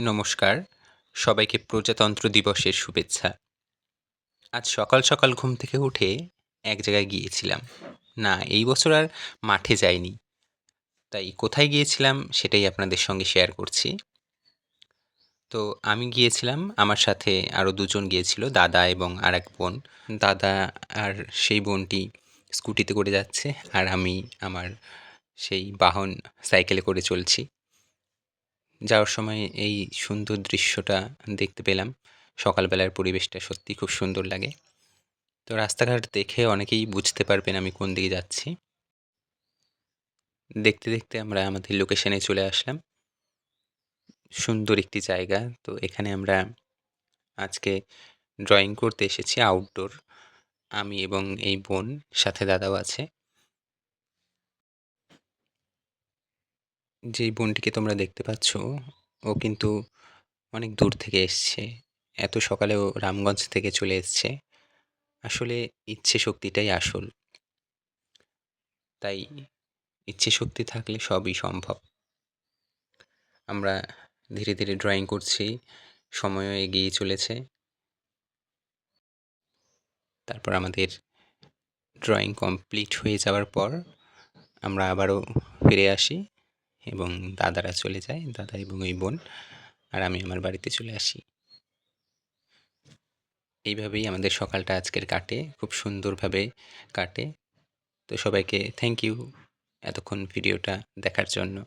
নমস্কার, সবাইকে প্রজাতন্ত্র দিবসের শুভেচ্ছা। আজ সকাল সকাল ঘুম থেকে উঠে এক জায়গায় গিয়েছিলাম। না, এই বছর আর মাঠে যাইনি। তাই কোথায় গিয়েছিলাম সেটাই আপনাদের সঙ্গে শেয়ার করছি। তো আমি গিয়েছিলাম, আমার সাথে আরও দুজন গিয়েছিল, দাদা এবং আরেক বোন। দাদা আর সেই বোনটি স্কুটিতে করে যাচ্ছে, আর আমি আমার সেই বাহন সাইকেলে করে চলছি। যাওয়ার সময় এই সুন্দর দৃশ্যটা দেখতে পেলাম। সকালবেলার পরিবেশটা সত্যিই খুব সুন্দর লাগে। তো রাস্তাঘাট দেখে অনেকেই বুঝতে পারবেন আমি কোন দিকে যাচ্ছি। দেখতে দেখতে আমরা আমাদের লোকেশনে চলে আসলাম। সুন্দর একটি জায়গা। তো এখানে আমরা আজকে ড্রয়িং করতে এসেছি আউটডোর। আমি এবং এই বোন, সাথে দাদাও আছে। যেই বোনটিকে তোমরা দেখতে পাচ্ছ, ও কিন্তু অনেক দূর থেকে এসছে। এত সকালে ও রামগঞ্জ থেকে চলে এসছে। আসলে ইচ্ছে শক্তিটাই আসল। তাই ইচ্ছে শক্তি থাকলে সবই সম্ভব। আমরা ধীরে ধীরে ড্রয়িং করছি, সময়ও এগিয়ে চলেছে। তারপর আমাদের ড্রয়িং কমপ্লিট হয়ে যাওয়ার পর আমরা আবারও ফিরে আসি এবং দাদারা চলে যায়, দাদা এবং ওই বোন, আর আমি আমার বাড়িতে চলে আসি। এইভাবেই আমাদের সকালটা আজকের কাটে, খুব সুন্দরভাবে কাটে। তো সবাইকে থ্যাংক ইউ এতক্ষণ ভিডিওটা দেখার জন্য।